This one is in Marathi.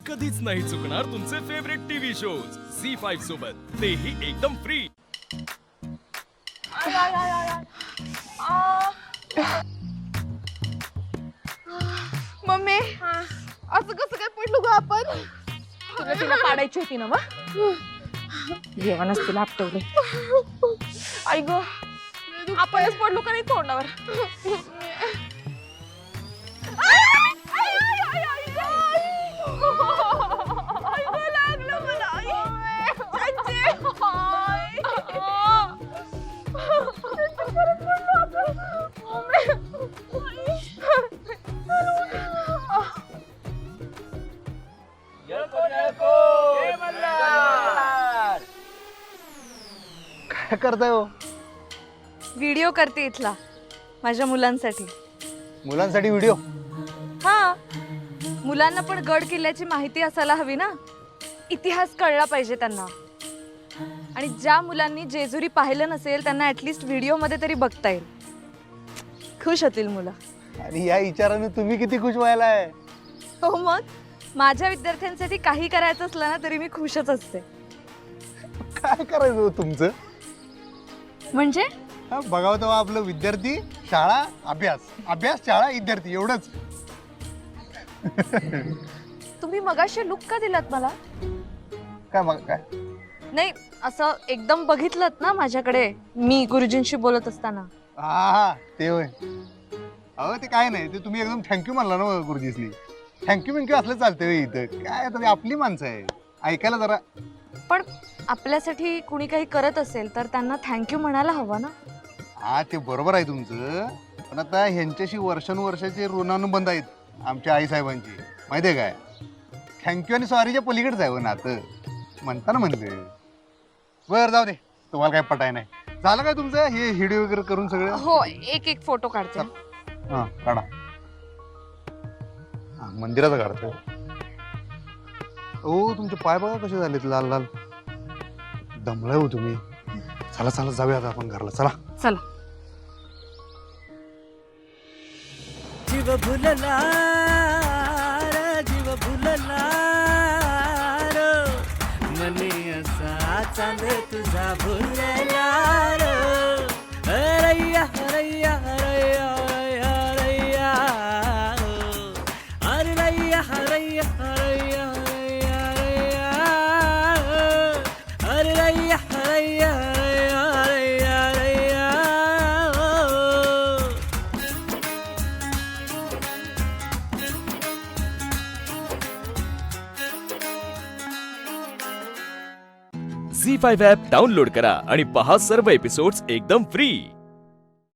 कधीच नाही चुकणार तुमचे फेवरेट टीव्ही शोज झी5 सोबत, तेही एकदम फ्री। मम्मी असं कसं काय पडलो ग आपण? तुला तिला पाडायची होती ना मग जेवणच तिला आपटवले। आई ग आपणच पडलो का नाही तोंडावर? लागलं मला आई। काय करताय हो? व्हिडिओ करते इथला माझ्या मुलांसाठी। मुलांसाठी व्हिडिओ? हा, मुलांना पण गड किल्ल्याची माहिती असायला हवी ना, इतिहास कळला पाहिजे त्यांना। आणि ज्या मुलांनी जेजुरी पाहिलं नसेल त्यांना ऍटलीस्ट व्हिडिओ मध्ये तरी बघता येईल, खुश होतील मुलं। आणि या विचाराने तुम्ही किती खुश व्हायलाय? हो मग, माझ्या विद्यार्थ्यांसाठी काही करायचं असलं ना तरी मी खुशच असते। काय करायचं हो तुमचं? म्हणजे हा, बघावं तेव्हा आपलं विद्यार्थी, शाळा, अभ्यास, अभ्यास, शाळा, विद्यार्थी एवढंच। तुम्ही मगाशी लुक का दिलात मला? काय मग काय? नाही, असं एकदम बघितलत ना माझ्याकडे मी गुरुजींशी बोलत असताना। हा ते होय। अहो ते काय नाही, ते तुम्ही एकदम थँक्यू म्हणला ना गुरुजीसनी। थँक्यू बिंक्यू असलं चालतंय होय इथं? काय तुम्ही आपली माणसं आहे, ऐकायला जरा। पण आपल्यासाठी कुणी काही करत असेल तर त्यांना थँक्यू म्हणायला हवं ना। हा ते बरोबर आहे तुमचं, पण आता ह्यांच्याशी वर्षानुवर्षाचे ऋणानुबंध आहेत आमच्या आईसाहेबांची, माहितीये काय? थँक्यू आणि सॉरीच्या पलीकडेच आहे हो नातं, म्हणताना म्हणले। बरं जाऊ दे, तुम्हाला काय पटाय नाही। झालं काय तुमचं हे व्हिडिओ वगैरे करून सगळं? हो, एक एक फोटो काढते। हा काढा। हा, मंदिराचं काढतोय। ओ तुमचे पाय बघा कसे झालेत लाल लाल, दमलाय हो तुम्ही। चला चला जाऊया आता आपण घरला, चला चला। जीव भुलला रे, जीव भुलला रे, मने असा चांद तुझा भुलला रे। अरैया अरैया अरैया अरैया अरैया अरैया अरैया अरैया अरैया अरैया अरैया। झी5 ॲप डाउनलोड करा आणि पहा सर्व एपिसोड्स एकदम फ्री।